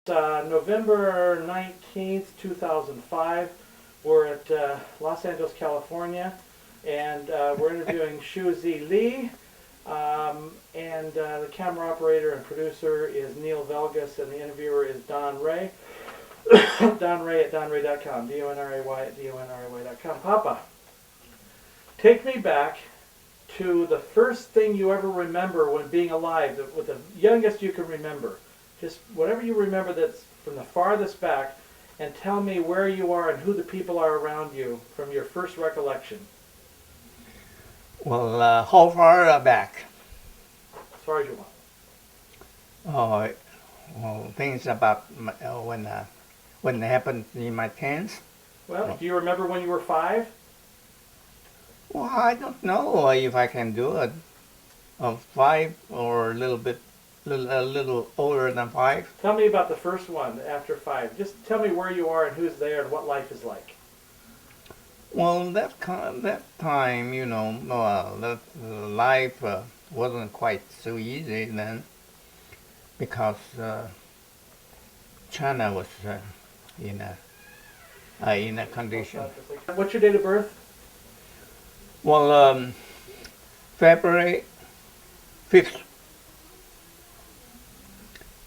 November 19th, 2005. We're at Los Angeles, California, and we're interviewing Shuzi Li. And the camera operator and producer is Neil Velgas, and the interviewer is Don Ray. Don Ray at donray.com, D-O-N-R-A-Y at D-O-N-R-A-Y.com. Papa, take me back to the first thing you ever remember when being alive, with the youngest you can remember. Just whatever you remember that's from the farthest back, and tell me where you are and who the people are around you from your first recollection. Well, how far back? As far as you want. Well, things about when it happened in my teens. Well, do you remember when you were 5? Well, I don't know if I can do it. 5 or a little older than 5. Tell me about the first one after 5. Just tell me where you are and who's there and what life is like. Well, that time, that life wasn't quite so easy then, because China was in a condition. What's your date of birth? Well, February 5th,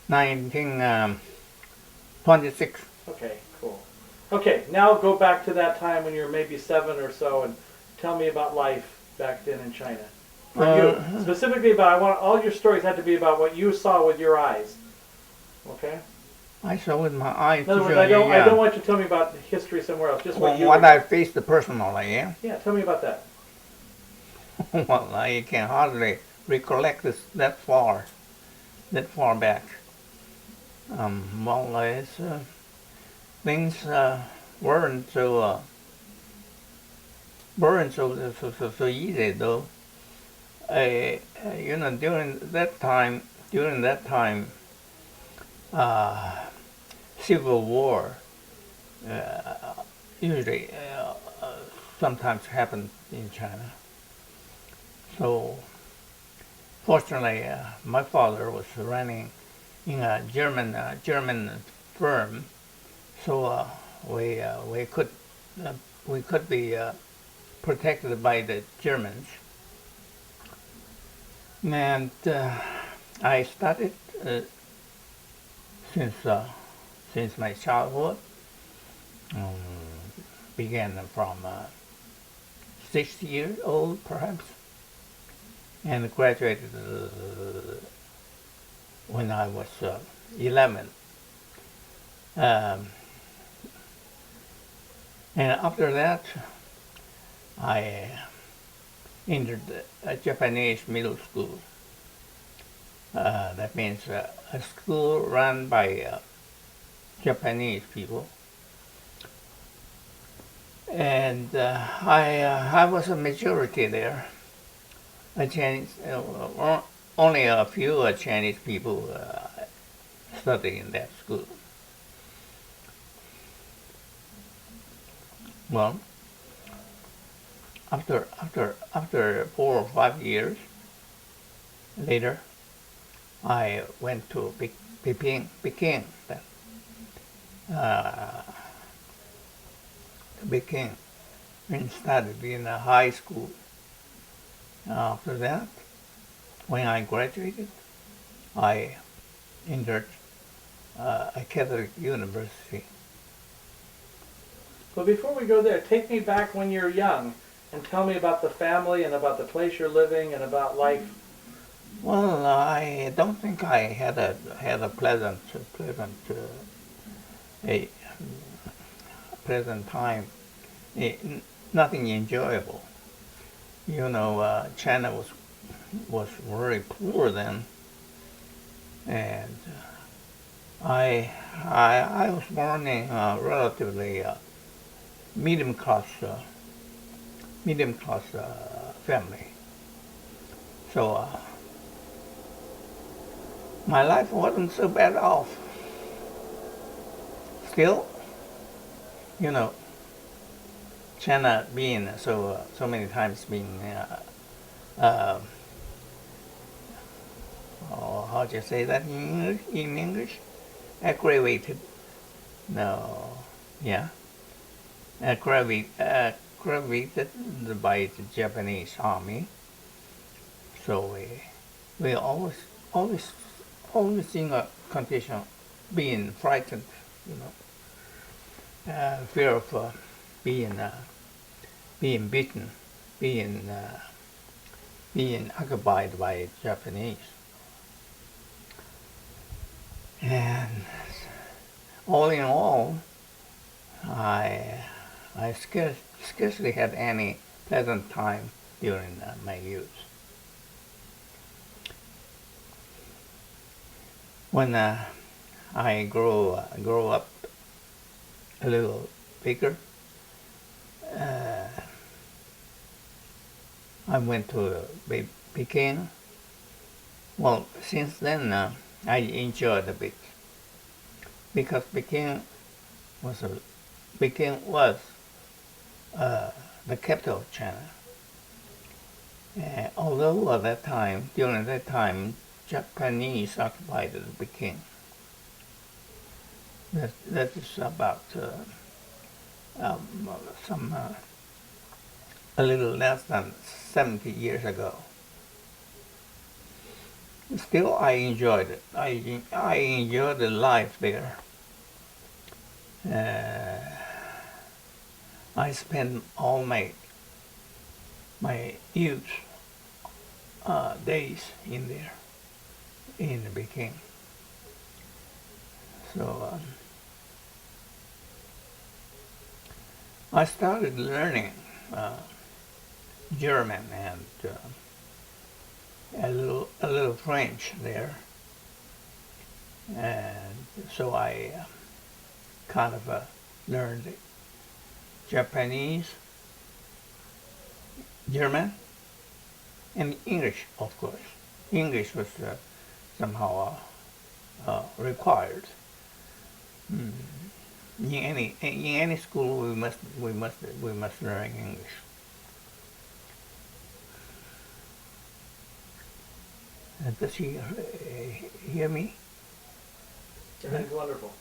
1926. Okay, cool. Okay, now go back to that time when you were maybe 7 or so, and tell me about life back then in China. For you, specifically about, I want all your stories have to be about what you saw with your eyes. Okay? I saw with my eyes. In other words, I don't want you to tell me about history somewhere else. Just what you. What I faced personally, yeah. Yeah, tell me about that. Well, I can hardly recollect this that far back. Well, things weren't so easy though. During that time, civil war usually sometimes happened in China. So, fortunately, my father was running in a German firm, so we could be protected by the Germans. And I started since my childhood, began from 6 years old perhaps, and graduated when I was 11. And after that, I entered a Japanese middle school. That means a school run by Japanese people. And I was a majority there. Only a few Chinese people study in that school. Well, after 4 or 5 years later, I went to Peking and started in a high school. After that, when I graduated, I entered a Catholic university. Well, before we go there, take me back when you're young and tell me about the family and about the place you're living and about life. Well, I don't think I had a pleasant time. Nothing enjoyable. China was very poor then, and I was born in a relatively medium class family. So my life wasn't so bad off. Still, China being so many times being how do you say that in English? aggravated. No, yeah, aggravated by the Japanese army. So we always, always in a condition being frightened, you know, fear of being being beaten, being being occupied by Japanese. And all in all, I scarcely had any pleasant time during my youth. When I grow up a little bigger, uh, I went to Peking. Well, since then I enjoyed a bit because was a, Peking was the capital of China. Although at that time, during that time, Japanese occupied Peking. That is about some a little less than 70 years ago. Still, I enjoyed it. I enjoyed the life there. I spent all my youth days in there in Peking. So I started learning German and a little French there, and so I kind of learned Japanese, German, and English, of course. English was somehow required. In any school, we must learn English. Does he hear me? Everything's wonderful.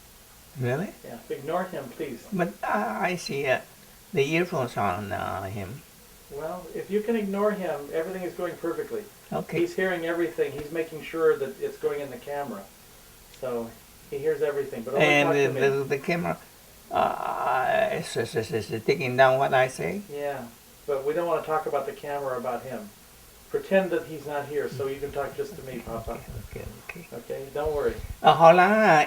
Really? Yeah. Ignore him, please. But I see the earphones on him. Well, if you can ignore him, everything is going perfectly. Okay. He's hearing everything. He's making sure that it's going in the camera. So he hears everything. But only talk to me. The camera is taking down what I say. Yeah, but we don't want to talk about the camera about him. Pretend that he's not here, so you can talk just to me, Papa. Okay. Okay, don't worry. 好啦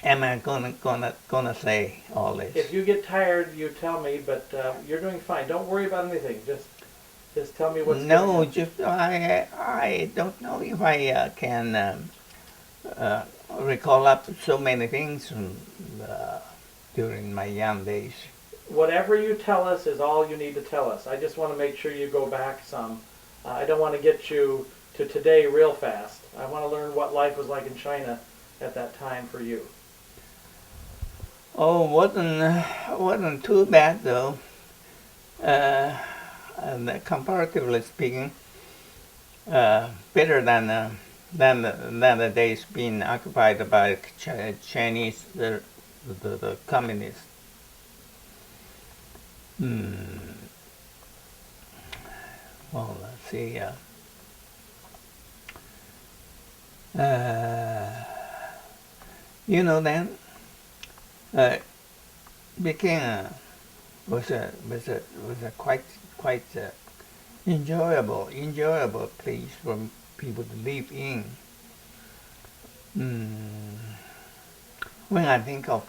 am I gonna say all this? If you get tired, you tell me. But you're doing fine. Don't worry about anything. Just tell me what's No, going on. just I don't know if I can recall up so many things from, during my young days. Whatever you tell us is all you need to tell us. I just want to make sure you go back some. I don't want to get you to today real fast. I want to learn what life was like in China at that time for you. Oh, wasn't too bad though. And comparatively speaking, better than the days being occupied by Chinese, the communists. Well, let's see. You know, then Peking was a quite enjoyable place for people to live in. When I think of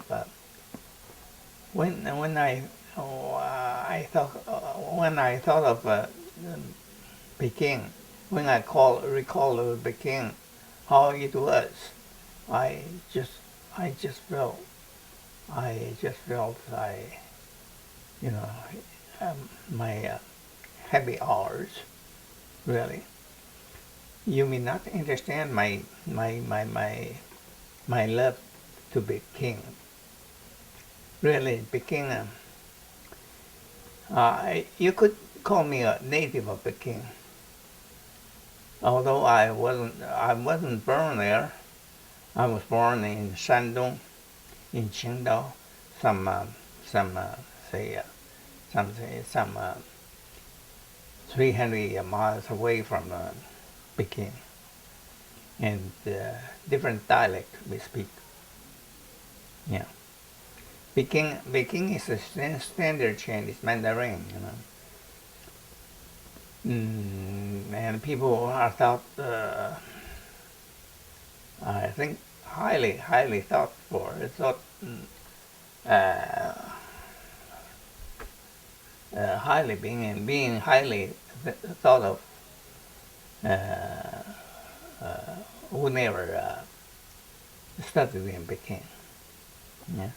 when I thought of Peking, when I recall Peking, how it was, I just felt my happy hours, really. You may not understand my love to Peking. Really, Peking. You could call me a native of Peking. Although I wasn't born there, I was born in Shandong, in Qingdao, some some say some say some 300 miles away from Peking, and different dialect we speak. Yeah, Peking is a standard Chinese Mandarin, and people are thought, I think, highly thought for. It's thought uh, highly being highly thought of. Uh, who never studied in Peking. Yeah.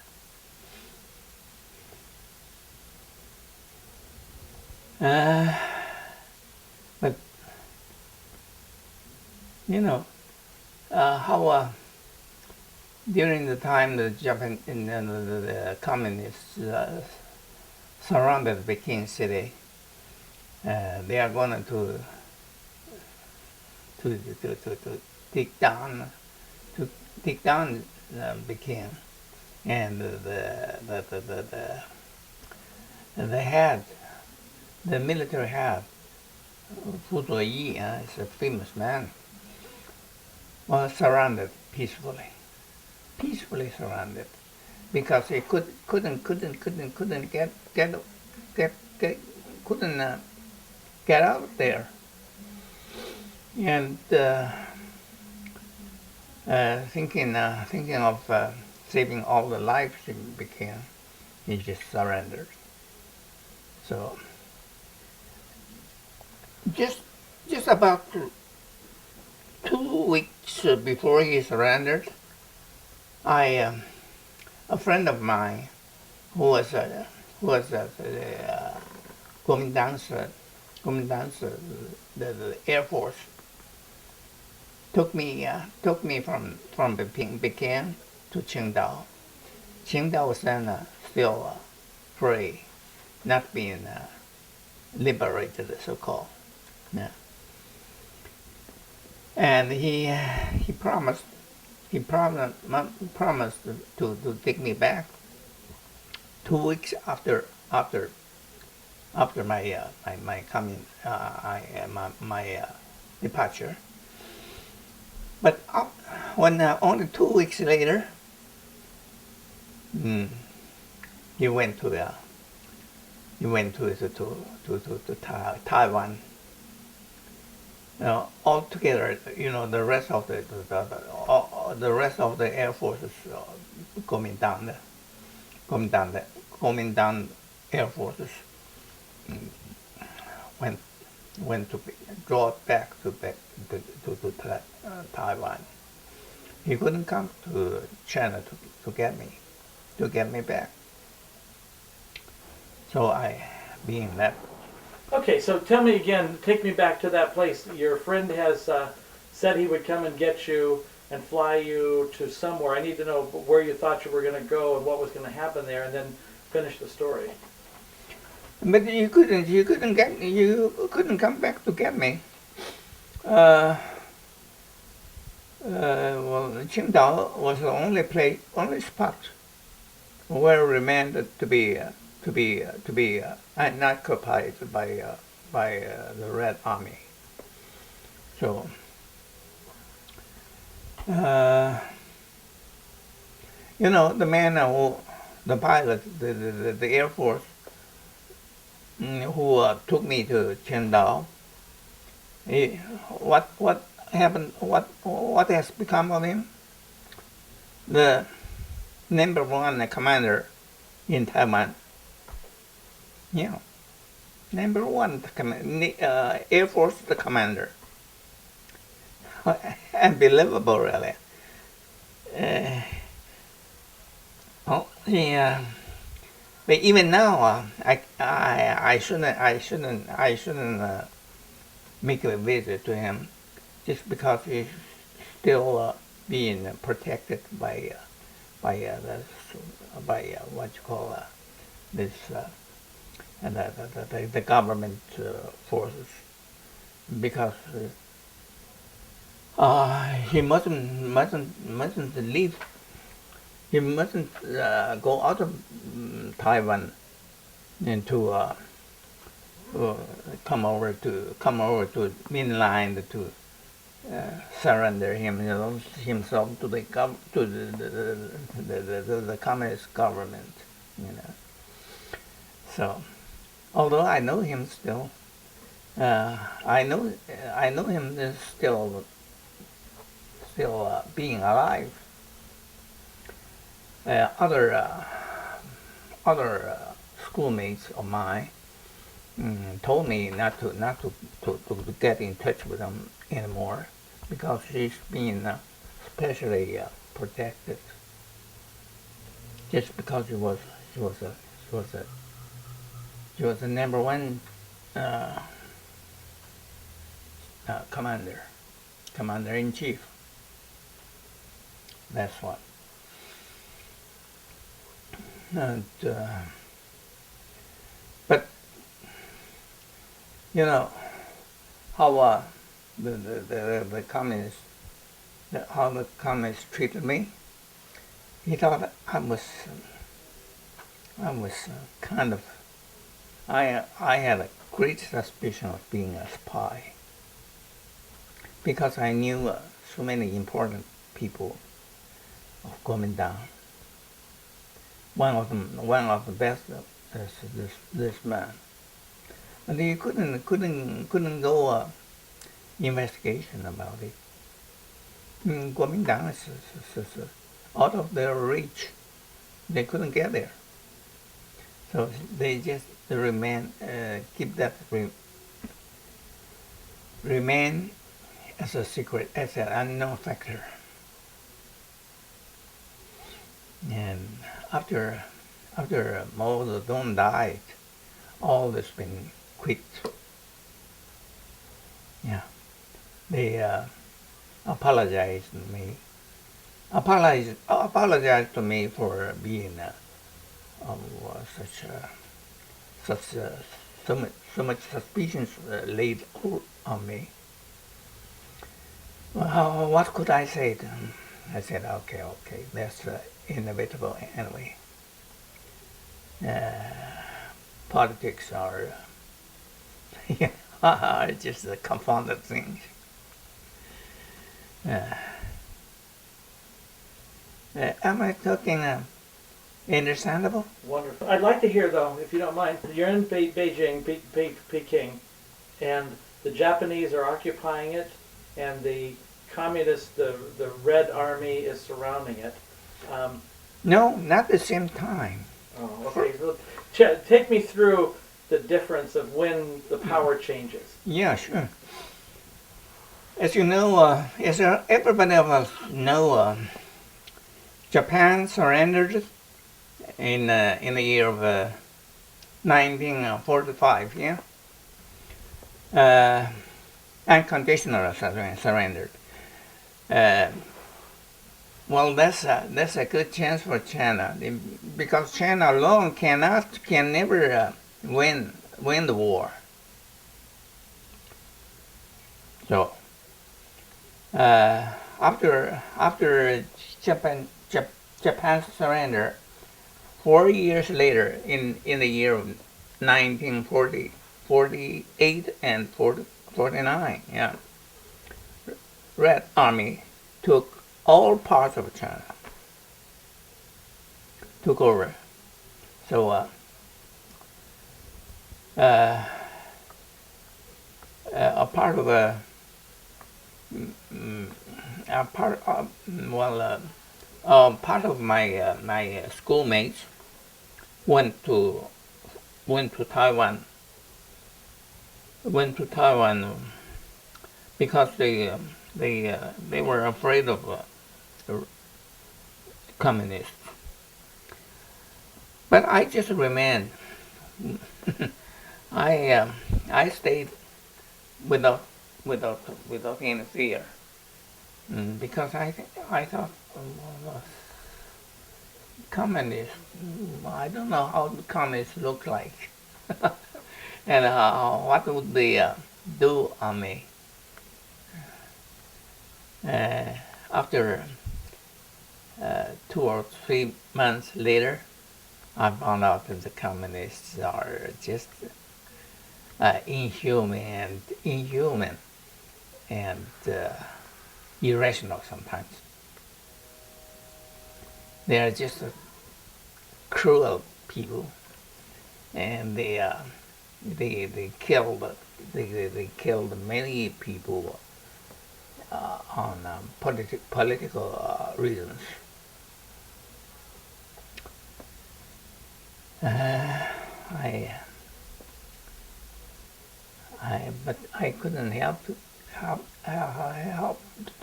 But you know how during the time the Japan the communists surrounded Peking city, they are going to take down to take down Peking, and the head, the military head, Fu Zuoyi, is a famous man, was surrounded peacefully surrounded, because he couldn't get couldn't get out there, and thinking of saving all the lives he just surrendered. So just about 2 weeks before he surrendered, a friend of mine who was the Air Force took me from Peking to Qingdao. Qingdao was then still free, not being liberated, so called. Yeah. And he promised to take me back 2 weeks after my coming my departure. But when only 2 weeks later, he went to Taiwan. Altogether, the rest of the rest of the Air Force is coming down Air Forces went to draw back to Taiwan. He couldn't come to China to get me back. So being left. Okay, so tell me again, take me back to that place. Your friend has said he would come and get you and fly you to somewhere. I need to know where you thought you were going to go and what was going to happen there, and then finish the story. But you couldn't come back to get me. Well, Qingdao was the only spot where remained to be occupied by the Red Army. So the pilot, the Air Force, who took me to Qingdao. What happened? What has become of him? The #1 commander in Taiwan. Yeah, #1 Air Force commander. Unbelievable, really. But even now, I shouldn't make a visit to him, just because he's still being protected by what you call this the government forces, because he mustn't leave. He mustn't go out of Taiwan and to come over to mainland to surrender himself to the communist government. You know. So, although I know him still, I know him is still being alive. Other schoolmates of mine told me not to get in touch with him anymore because she's being specially protected just because she was the number one commander in chief. That's what. And, but you know how the communists how the communists treated me. He thought I was kind of I had a great suspicion of being a spy because I knew so many important people of Kuomintang. One of the best is this man. And you couldn't go investigation about it. Kuomintang is out of their reach. They couldn't get there. So they just remain remain as a secret, as an unknown factor. And after Mao Zedong died, all this been quit. Yeah, they apologized to me. Apologized to me for being so much suspicions laid on me. Well, what could I say to him? I said, okay, that's inevitable anyway. Politics are just confounded things. Am I talking understandable? Wonderful. I'd like to hear, though, if you don't mind, you're in Beijing, Peking, and the Japanese are occupying it, and the communists, the Red Army is surrounding it. No, not at the same time. Oh, okay. So take me through the difference of when the power changes. Yeah, sure. As you know, as everybody of us know, Japan surrendered in the year of 1945. Yeah, unconditional surrendered. Well, that's a good chance for China because China alone can never win the war. So after Japan's surrender, 4 years later, in the year of 1948 and 49, yeah, Red Army took all parts of China, took over. So a part of part of my schoolmates went to Taiwan. Went to Taiwan because they were afraid of communists. But I just remained. I stayed without any fear, because I thought communists. I don't know how the communists look like, and what would they do on me. After 2 or 3 months later, I found out that the communists are just inhuman and irrational sometimes. They are just cruel people, and they killed many people on political reasons. I but I couldn't help to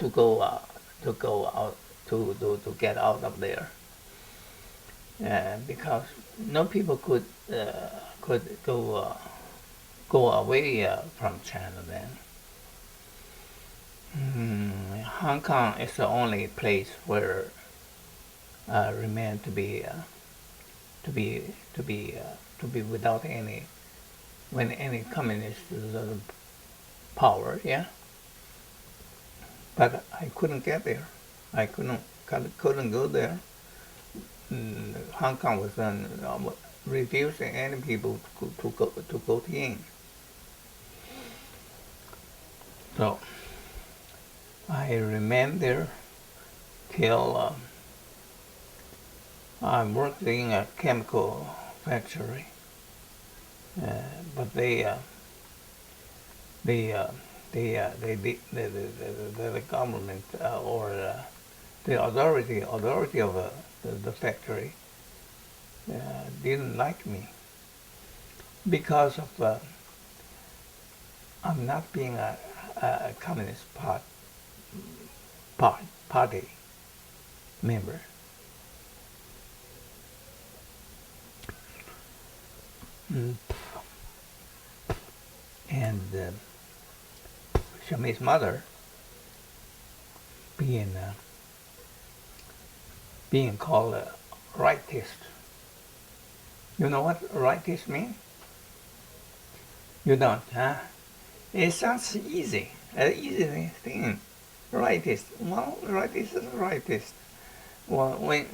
go out to get out of there, because no people could go away from China then. Hong Kong is the only place where remained to be without any communist power, yeah. But I couldn't get there. I couldn't go there. Hong Kong was refusing any people to go in. So I remained there till I worked in a chemical factory, but the government or the authority of the factory didn't like me because of I'm not being a communist party member. And Shami's mother, being called a rightist. You know what rightist means? You don't, huh? It sounds easy, an easy thing. Rightist. Well, rightist is rightist. Well, when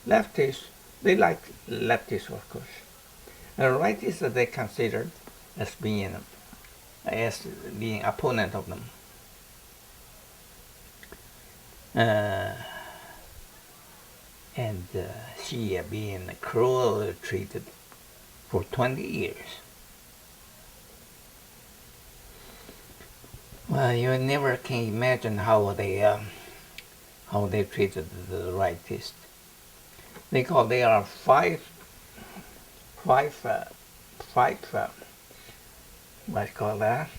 leftists, they like leftists, of course. Rightists they considered as being opponent of them. And she being cruelly treated for 20 years. Well, you never can imagine how they treated the rightists. They are five what you call that?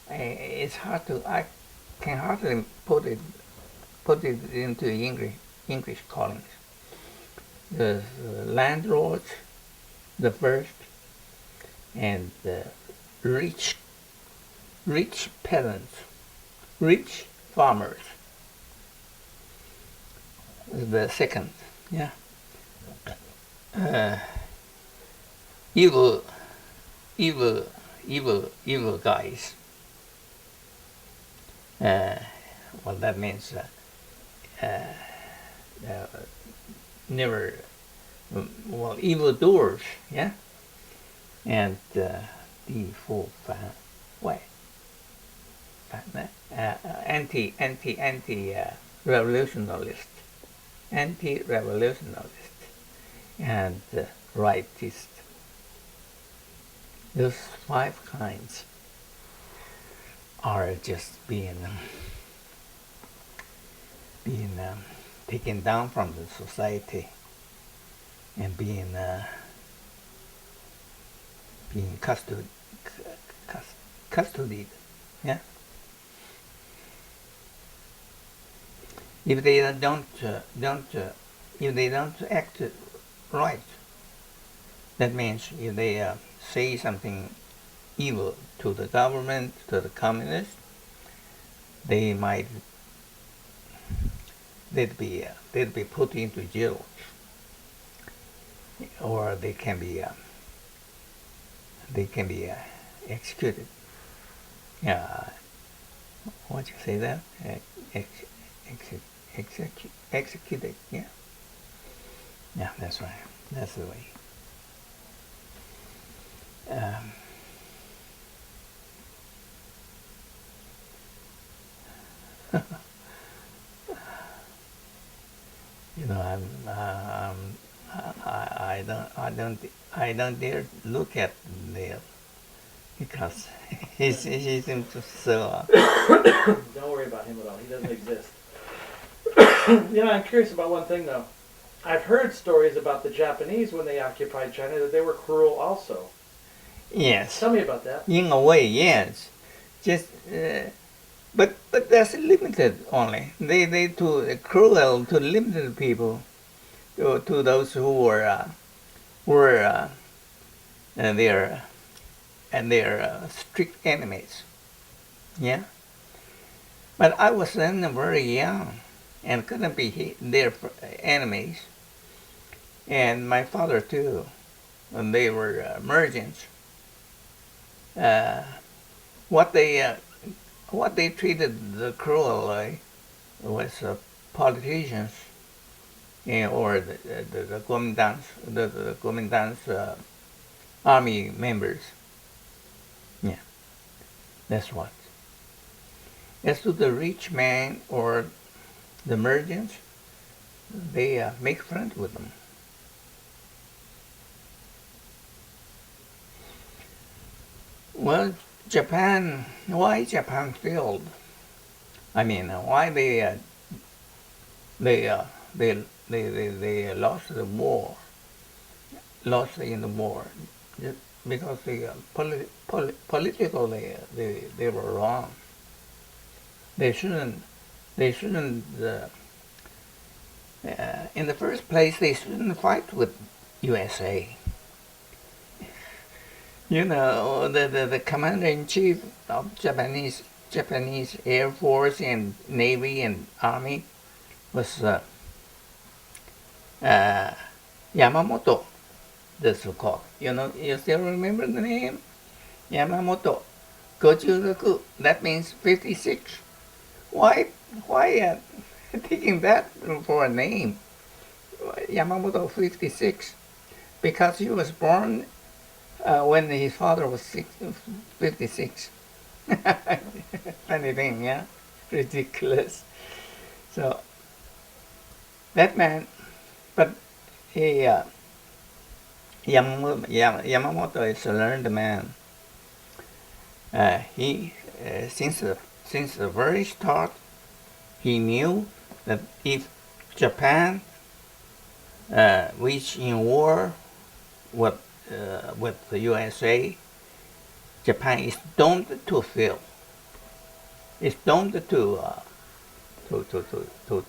It's hard to, I can hardly put it into English callings. The landlords, the first, and the rich peasants, rich farmers, the second, yeah. Evil guys. Well, that means never, well, evil doers, yeah. And anti revolutionalist, and rightist. Those 5 kinds are just being taken down from the society and being custodied, yeah. If they don't act right, that means if they say something evil to the government, to the communists, they'd be put into jail, or they can be executed. what you say that? Ex, executed, yeah. Yeah, that's right. That's the way. Um, you know, I don't dare look at Neil because he seems to so. Don't worry about him at all. He doesn't exist. You know, I'm curious about one thing though. I've heard stories about the Japanese when they occupied China that they were cruel also. Yes, Tell me about that. in a way, yes. Just, but that's limited only. They too cruel to limited people, to those who were their and their strict enemies. Yeah, but I was then very young and couldn't be their enemies. And my father too, when they were merchants. Uh, what they treated the cruelly was politicians, or the Kuomintang's army members. Yeah, that's what. As to the rich man or the merchants, they make friends with them. Well, Japan, why Japan failed? I mean, why they uh, they lost the war, lost in the war, just because politically they were wrong. They shouldn't they shouldn't in the first place they shouldn't fight with USA. You know, the commander in chief of Japanese Air Force and Navy and Army was Yamamoto. That's called. You know, you still remember the name? Yamamoto. Gojugaku. That means 56. Why taking that for a name? Yamamoto 56. Because he was born when his father was 56. Funny thing, yeah? Ridiculous. So, that man, but he, Yamamoto is a learned man. He, since the very start, he knew that if Japan reached in war with the USA, Japan is doomed to fail. It's doomed to to to to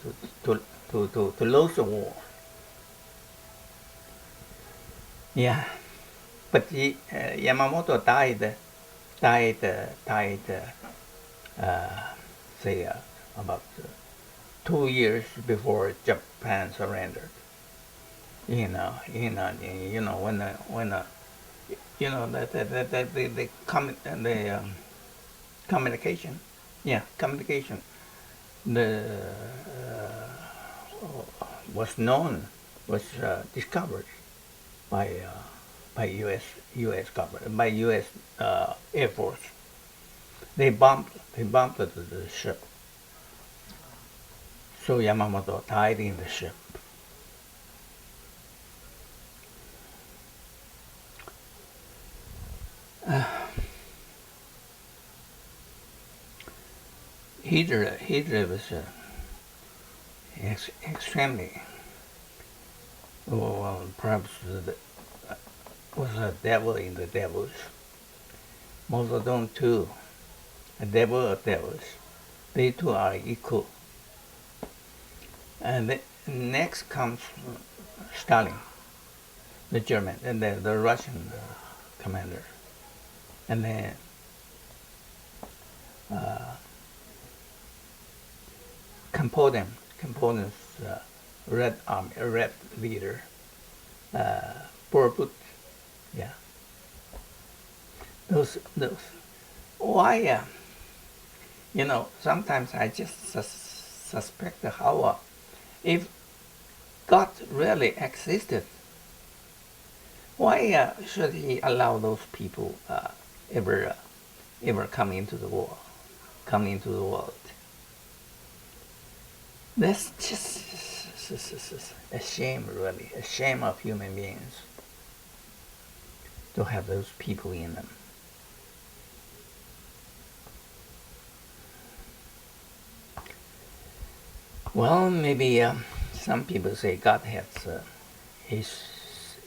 to to lose the war. Yeah, but Yamamoto died say about 2 years before Japan surrendered. When the communication, yeah, communication, the was known, was discovered by U.S. government, by U.S. Air Force. They bombed the ship. So Yamamoto died in the ship. Hitler was extremely, well, perhaps was a devil in the devils. Mao Zedong too, a devil of devils. They two are equal. And next comes Stalin, the German, and the Russian commander. And then Kempton's Red Army, Red leader, Pol yeah. Those. Why? Sometimes I just suspect how if God really existed, why should He allow those people ever ever come into the world? Come into the world. That's just a shame, really, a shame of human beings to have those people in them. Well, maybe some people say God has his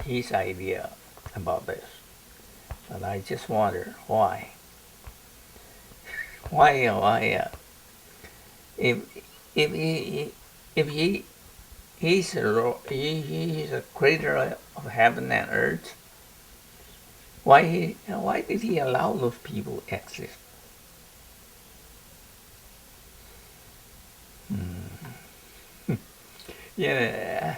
his idea about this, but I just wonder why. Why? If if he's he's a creator of heaven and earth, why did he allow those people to exist? Yeah,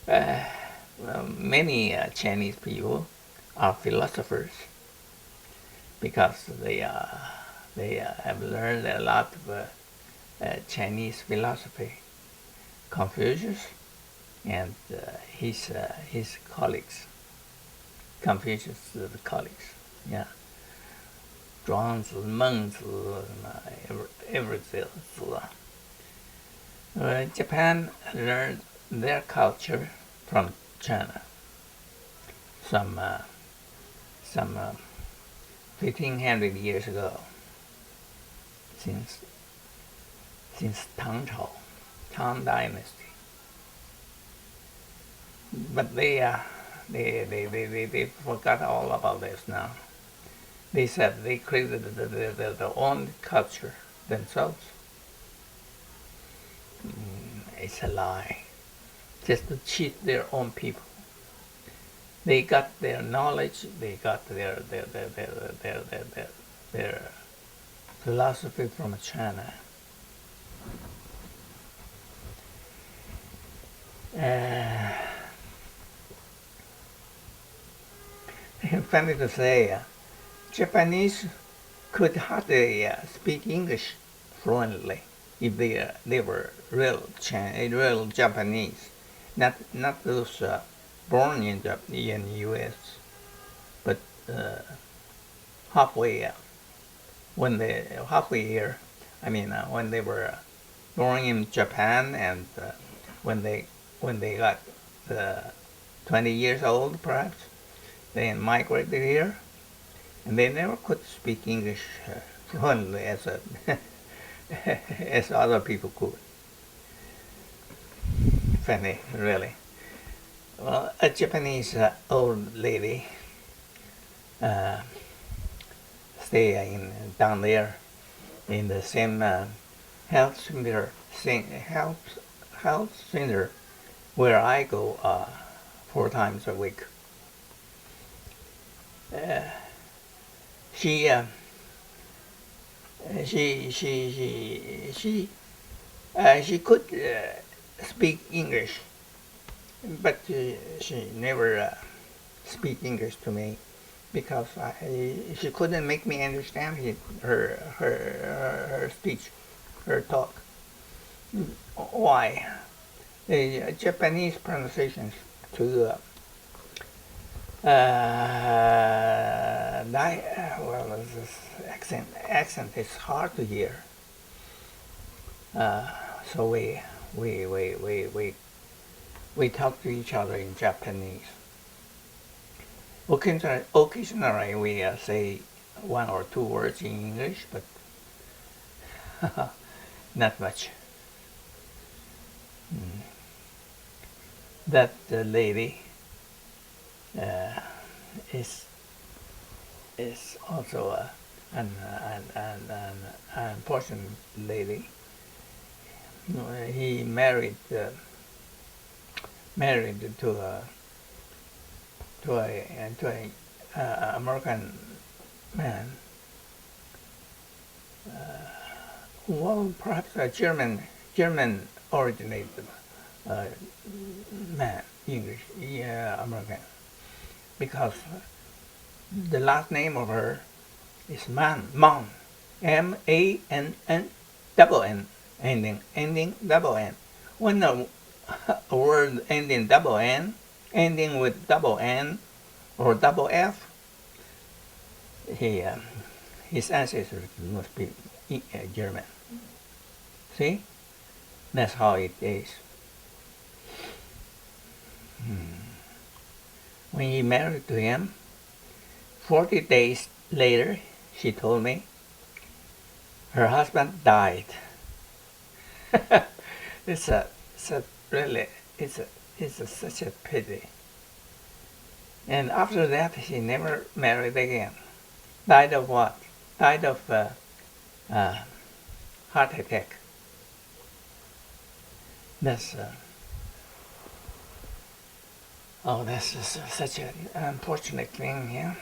well, many Chinese people are philosophers because they have learned a lot of Chinese philosophy. Confucius and his colleagues, Confucius' colleagues, yeah, 庄子、孟子everything. Japan learned their culture from China. Some 1500 years ago, since Tang Dynasty. But they forgot all about this now. They said they created their own culture themselves. It's a lie. Just to cheat their own people. They got their knowledge. They got their philosophy from China. Funny to say, Japanese could hardly speak English fluently if they were real Japanese, not those born in U.S. but halfway here. I mean, when they were born in Japan and when they got 20 years old, perhaps, they migrated here, and they never could speak English fluently as as other people could. Funny, really. Well, a Japanese old lady stay down there in the same health center where I go 4 times a week. She could speak English, but she never speak English to me because she couldn't make me understand her speech, her talk. Why? The Japanese pronunciations to this accent is hard to hear. So we talk to each other in Japanese. Occasionally we say 1 or 2 words in English, but not much. That lady is also an unfortunate lady. He married to a American man. Well, perhaps a German originated man, English, American, because the last name of her is Mann. M-A-N-N double N ending double N. When a word ending double N, ending with double N or double F, he, his ancestors must be German. See? That's how it is. When he married to him, 40 days later, she told me, her husband died. it's a really, it's such a pity. And after that, she never married again. Died of what? Died of heart attack. That's that's such an unfortunate thing, yeah.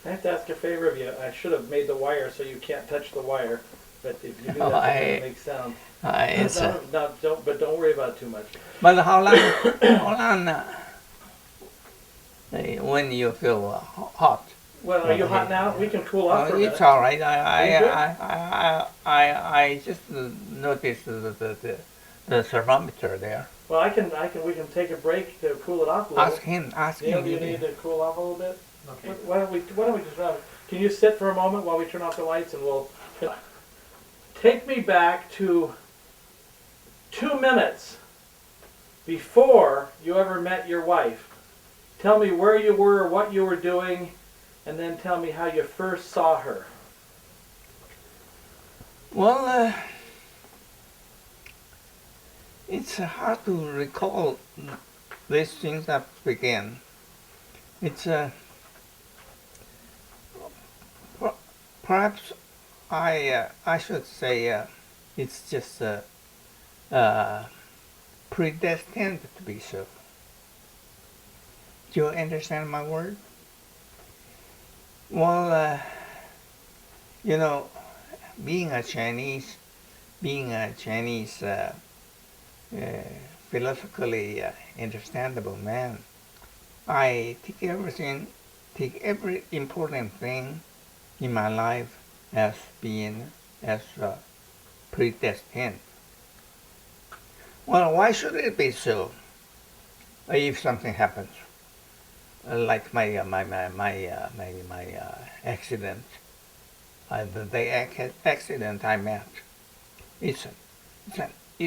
I have to ask a favor of you. I should have made the wire so you can't touch the wire, but if you do Oh, that, it doesn't make sound. It's But don't worry about it too much. but how long? How long? When you feel hot? Well, are you hot now? We can cool off for a minute. It's all right. I just noticed the thermometer there. Well, we can take a break to cool it off a little. Ask him. Neil, do you need to cool off a little bit? Okay. Why don't we just can you sit for a moment while we turn off the lights and we'll take me back to 2 minutes before you ever met your wife. Tell me where you were, what you were doing, and then tell me how you first saw her. Well, it's hard to recall these things that began. It's perhaps I should say it's just predestined to be so. Do you understand my word? Well, you know, being a Chinese, philosophically understandable man, I take every important thing in my life as being predestined. Well, why should it be so? If something happens, like my accident, the accident I met, it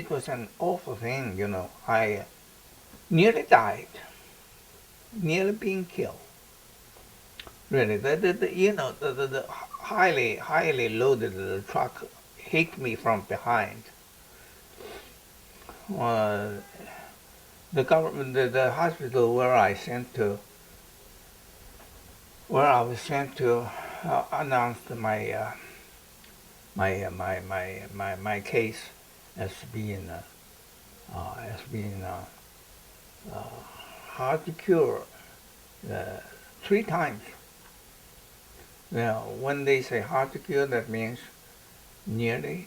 was an awful thing, you know. I nearly died, nearly being killed. Really, the highly loaded truck hit me from behind. The government, the hospital where I was sent to, announced my case as being hard to cure 3 times. Now, when they say hard to cure, that means nearly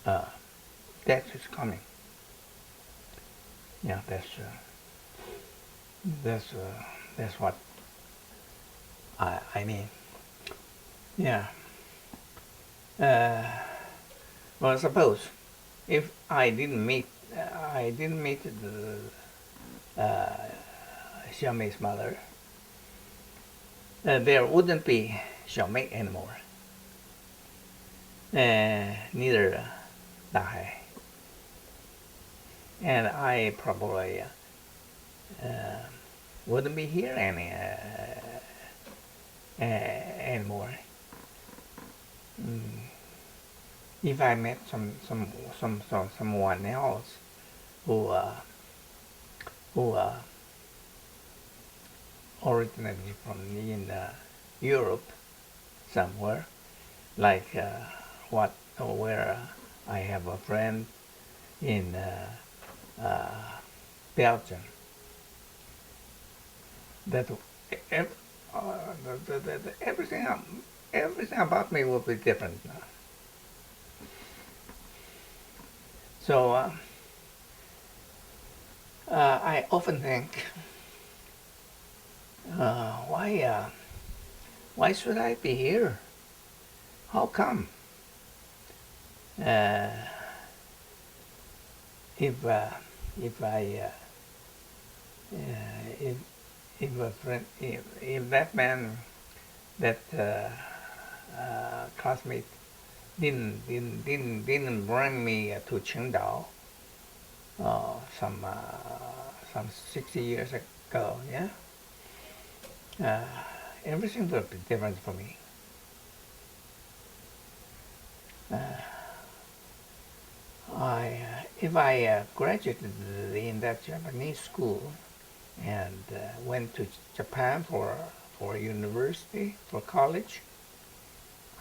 death is coming. Yeah, that's what I mean. Yeah. Well, suppose if I didn't meet the Xiaomei's mother, there wouldn't be Xiaomei anymore. Neither Dahai. And I probably wouldn't be here anymore. If I met someone else who originated from in Europe somewhere, like where I have a friend in Belgium. That everything about me will be different now. So I often think, why should I be here? how come uh, if if I if a friend if that man that classmate didn't bring me to Qingdao some 60 years ago, yeah, uh, everything would be different for me. If I graduated in that Japanese school and went to Japan for university, for college,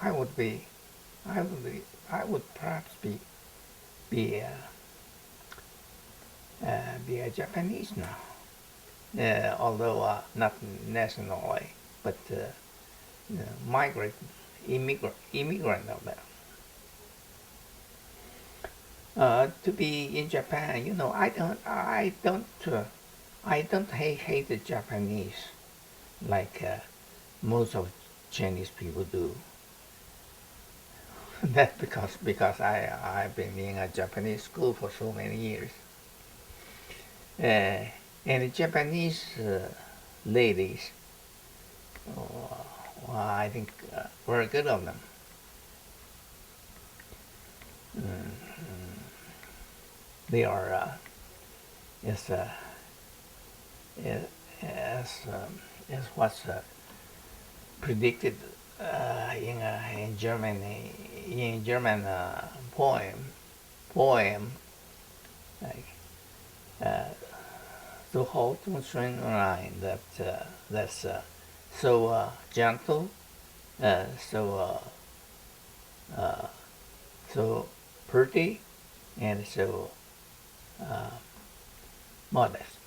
I would be, I would perhaps be be a Japanese now, although not nationally, but migrant, immigrant of that. To be in Japan, I don't hate the Japanese like most of Chinese people do. That's because I've been in a Japanese school for so many years. And the Japanese ladies, well, I think very good of them. They are as as what's predicted in German poem like 都好中顺 line that's so gentle, so pretty, and so modest.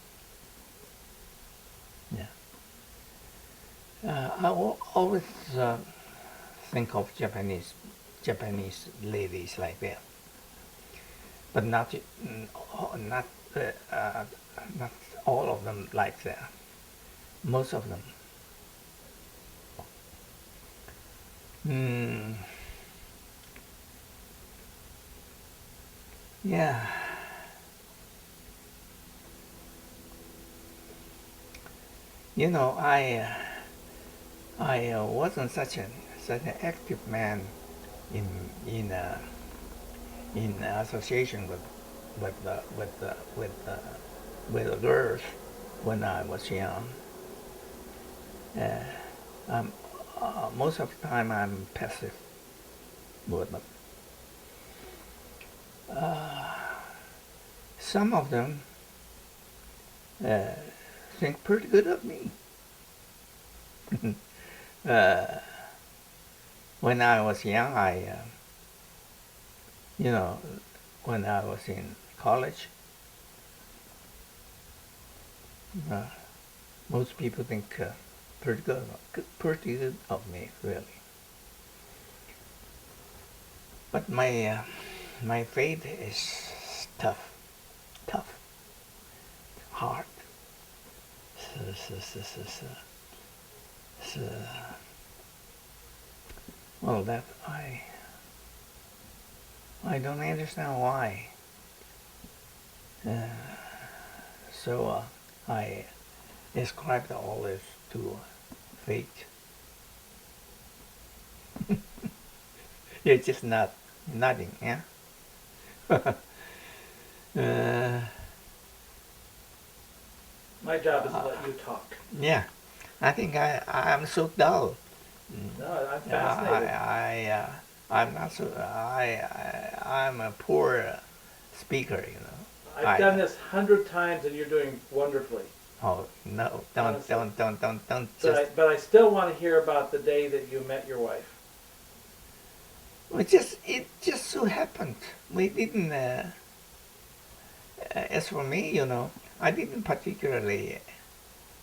Yeah. I always think of Japanese ladies like that, but not not not all of them like that. Most of them. Yeah. I wasn't such an active man in in uh, in association with girls when I was young. Most of the time I'm passive with them. Some of them think pretty good of me. When I was young, when I was in college, most people think pretty good of me, really. But my faith is tough, hard. So, well, that I don't understand why. So I ascribed all this to fate. You're just nothing, yeah. My job is to let you talk. Yeah, I think I'm so dull. No, I'm fascinated. I'm not so. I'm a poor speaker, I've done this 100 times, and you're doing wonderfully. Oh no! Don't But I still want to hear about the day that you met your wife. It just so happened. We didn't. As for me, I didn't particularly.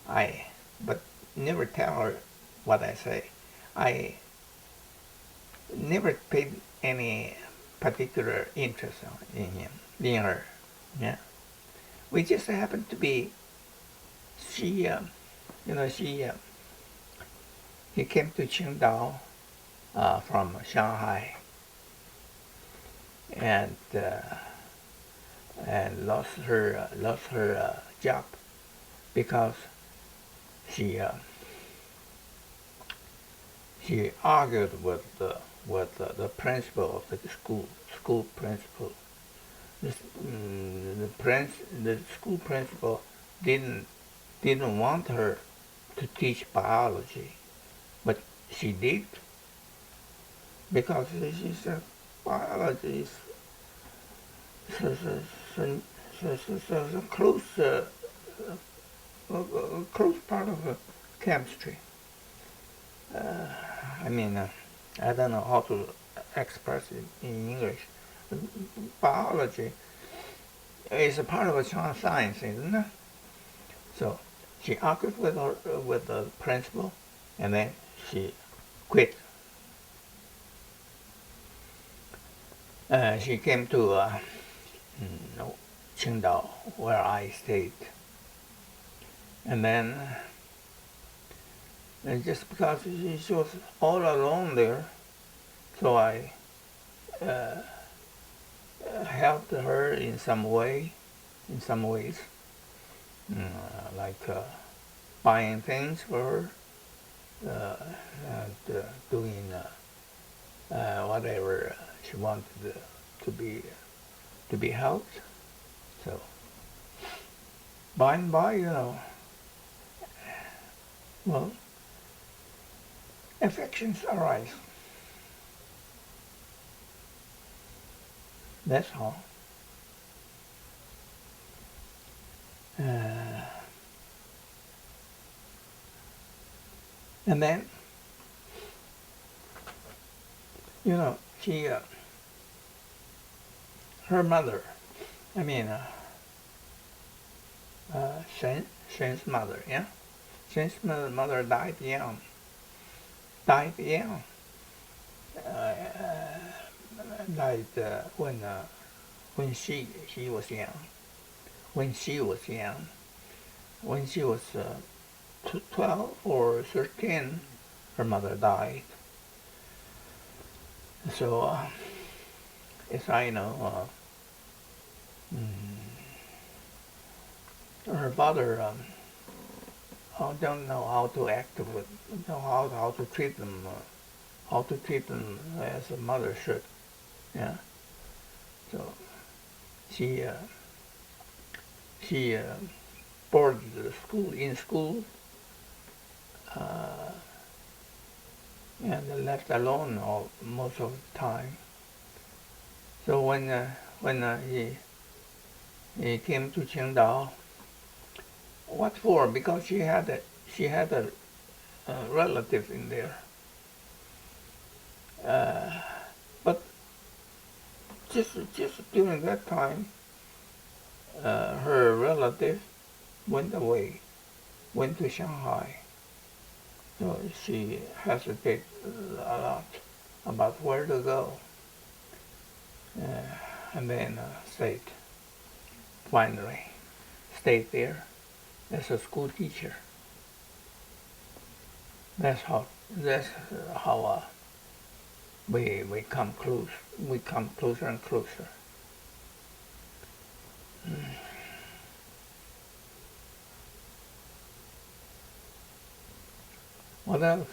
But never tell her what I say. I never paid any particular interest in her. Yeah, we just happened to be. She, he came to Qingdao from Shanghai, and lost her job because she she argued with the principal of the school principal. The school principal didn't didn't want her to teach biology, but she did because she said biology is so, so, so, so close close part of chemistry. I mean, I don't know how to express it in English. Biology is a part of a science, isn't it? So she argued with the principal, and then she quit. She came to Qingdao, where I stayed, and then just because she was all alone there, so I helped her in some ways, like buying things for her, and doing whatever she wanted to be helped. So by and by, well, affections arise. That's all. And then, she, her mother, I mean, Shen's mother, yeah? Shen's mother died young. Died when she was young. When she was young. When she was 12 or 13, her mother died. So, as I know, her father don't know how to act with, how to treat them, as a mother should, yeah. So she boarded in school, and left alone most of the time. So when he came to Qingdao, what for? Because she had a relative in there. But just during that time, her relative went away, went to Shanghai. So she hesitated a lot about where to go, and then finally stayed there as a school teacher. That's how we come close. We come closer and closer. What else?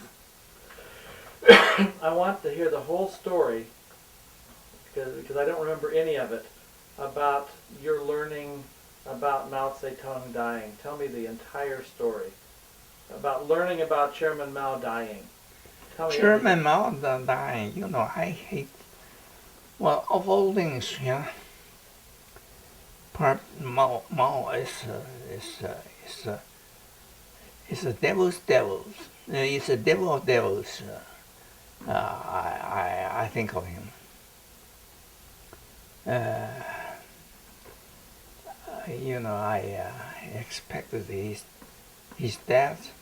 I want to hear the whole story because I don't remember any of it about your learning about Mao Zedong dying. Tell me the entire story about learning about Chairman Mao dying. Tell me Chairman Mao dying. I hate. Well, of all things, yeah. Mao is a devil's devils. It's a devil of devils. I think of him. I expected his death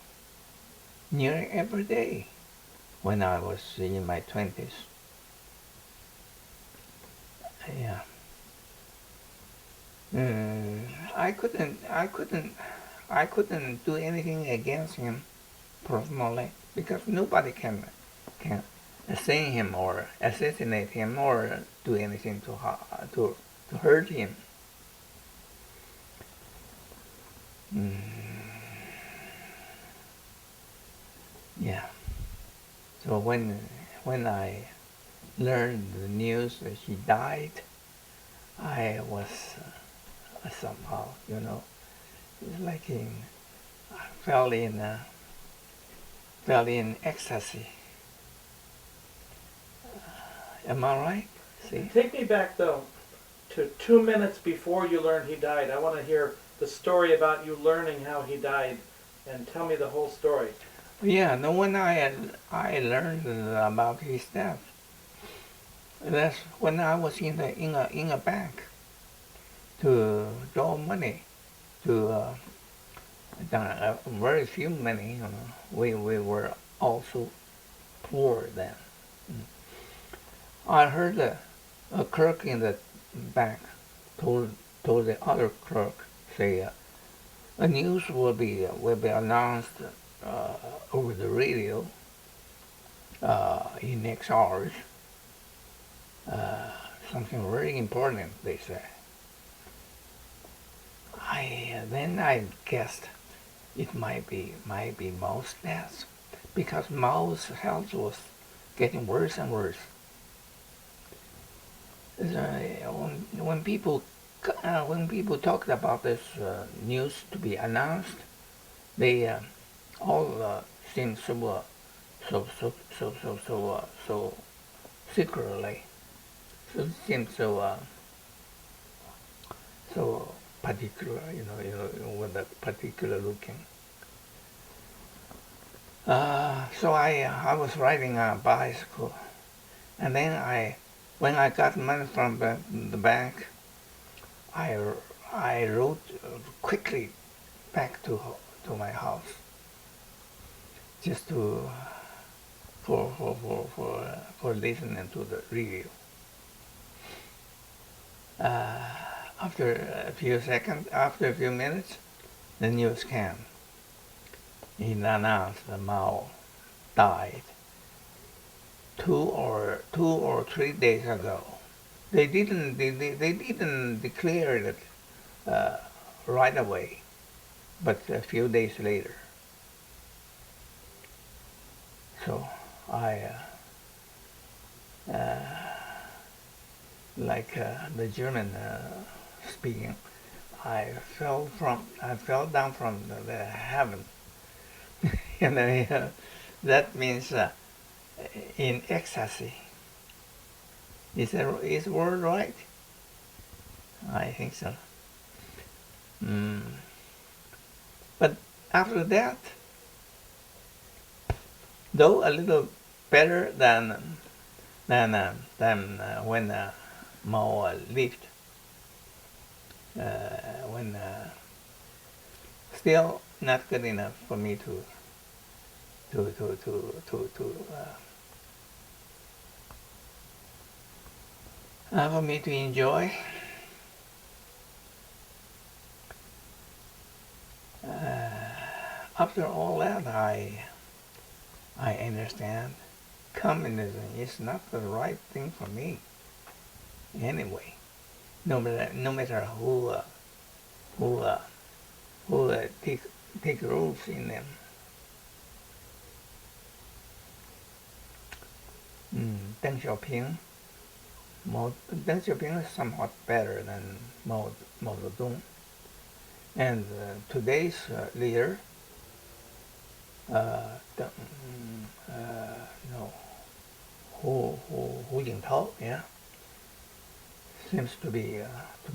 nearly every day when I was in my 20s. Yeah. I couldn't do anything against him personally because nobody can assassinate him or assassinate him or do anything to hurt him. Yeah. So when I learned the news that he died, I was somehow, it's like I fell in ecstasy. Am I right? See? Take me back though to 2 minutes before you learned he died. I want to hear the story about you learning how he died, and tell me the whole story. Yeah. No. When I learned about his death, that's when I was in a bank to draw money to very few money. We were also poor then. I heard a clerk in the bank told the other clerk, say, a news will be announced over the radio in next hours. Something very important, they say. I guessed it might be Mao's death, because Mao's health was getting worse and worse. When people talked about this news to be announced, they all seemed so secretly. So it seemed so particular, with a particular looking. So I was riding a bicycle, and then when I got money from the bank, I rode quickly back to my house, just for listening to the radio. After a few minutes, the news came. It announced that Mao died 2 or 3 days ago. They didn't declare it right away, but a few days later. So I like the German speaking, I fell down from the heaven. That means in ecstasy. Is the word right? I think so. But after that, though a little better than when Mao lived, when still not good enough for me for me to enjoy. After all that, I understand communism is not the right thing for me. Anyway, no matter who take roles in them. Deng Xiaoping is somewhat better than Mao Zedong, and today's leader, Hu Jintao, yeah, seems to be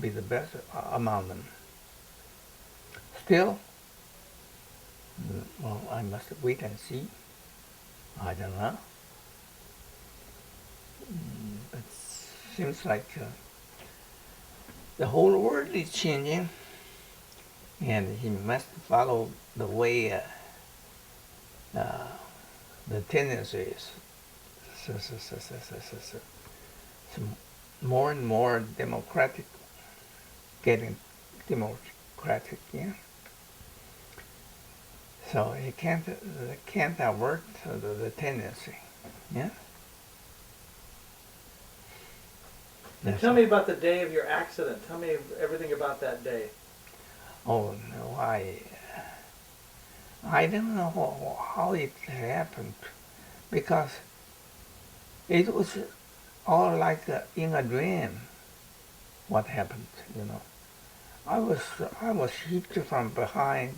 the best among them. Still, well, I must wait and see. I don't know. It seems like the whole world is changing, and he must follow the way the tendency is. So more and more democratic, getting democratic, yeah. So it can't avert the tendency, yeah. Tell me about the day of your accident. Tell me everything about that day. Oh no, I don't know how it happened, because it was all like in a dream. What happened, you know? I was hit from behind,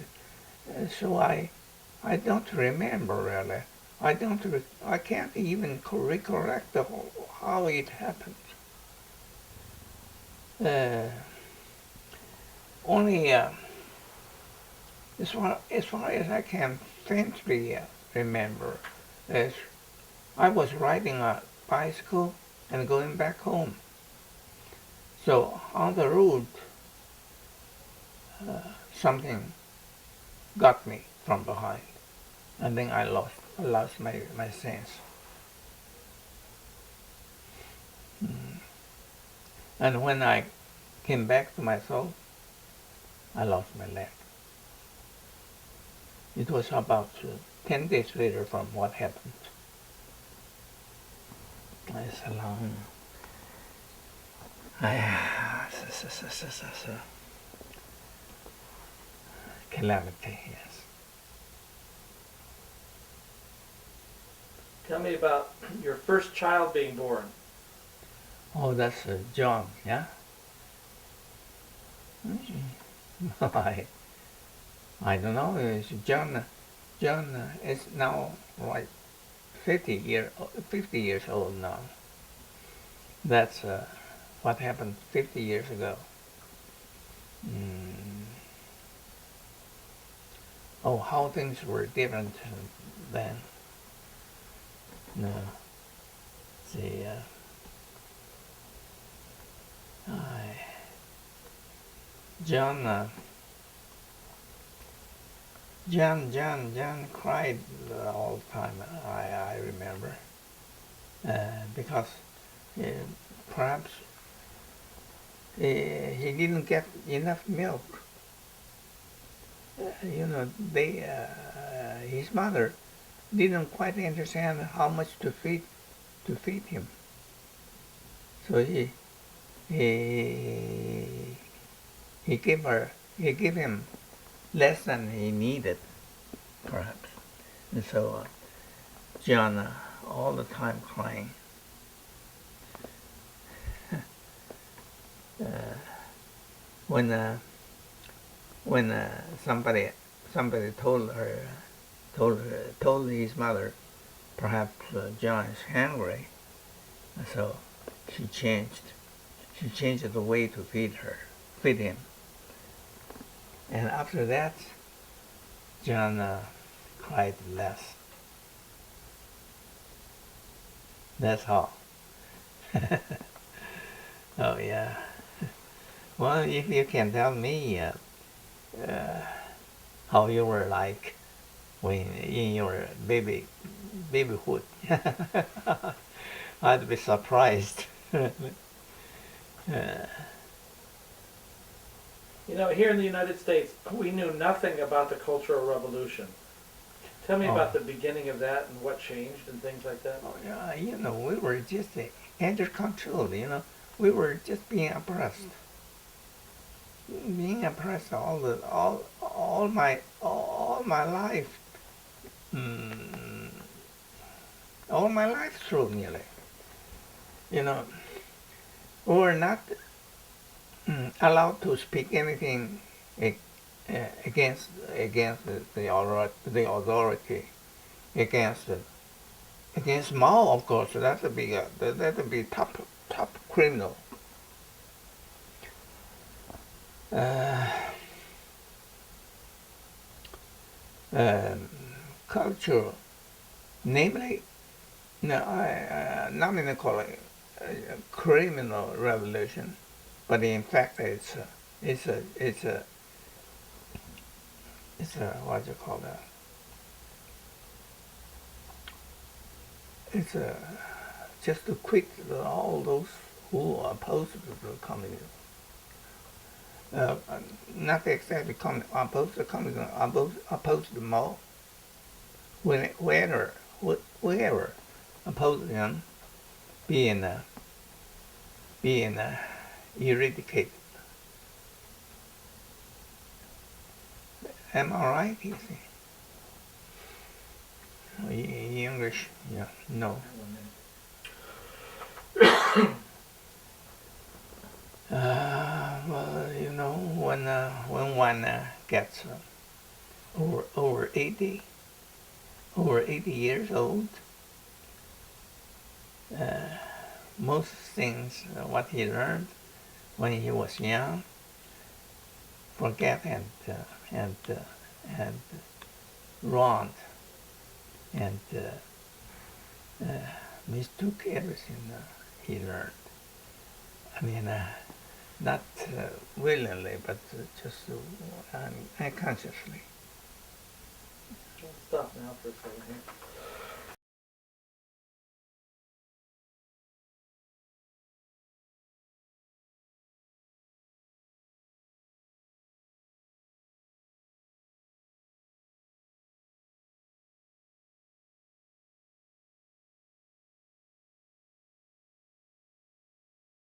so I don't remember really. I can't even recollect how it happened. Uh, Only as far as I can faintly remember, is I was riding a bicycle and going back home. So on the road, something got me from behind, and then I lost my sense. And when I came back to myself, I lost my leg. It was about 10 days later from what happened. It's a long calamity, yes. Tell me about your first child being born. Oh, that's John, yeah? I, I don't know. It's John is now like 50 years old now. That's what happened 50 years ago. Mm. Oh, how things were different then. No, see, John, John cried all the time. I remember, because uh, perhaps he didn't get enough milk. You know, his mother didn't quite understand how much to feed him. So he he gave him less than he needed, perhaps. And so John all the time crying. When somebody told his mother, perhaps John is hungry, so she changed the way to feed him. And after that, John cried less. That's all. Oh yeah. Well, if you can tell me how you were like when in your babyhood, I'd be surprised. You know, here in the United States, we knew nothing about the Cultural Revolution. Tell me about the beginning of that and what changed and things like that. Oh, yeah, you know, we were just under control. You know, we were just being oppressed. Being oppressed all my life, all my life through nearly. You know, we were not allowed to speak anything against the authority, against Mao, of course. That'd be top criminal. Um, Culture, namely, no, not going to call it a criminal revolution, but in fact it's a what do you call that? It's just to quit all those who are opposed to the communism. Not exactly opposed to communism, opposed to Mao. Whoever opposed him, being being eradicated. Am I right? You see? English, yeah, no. Well, you know, when one gets over 80, over 80 years old, most things what he learned when he was young, forget and wrong and mistook everything he learned. I mean, not willingly, but just unconsciously. I'll stop now for a second here.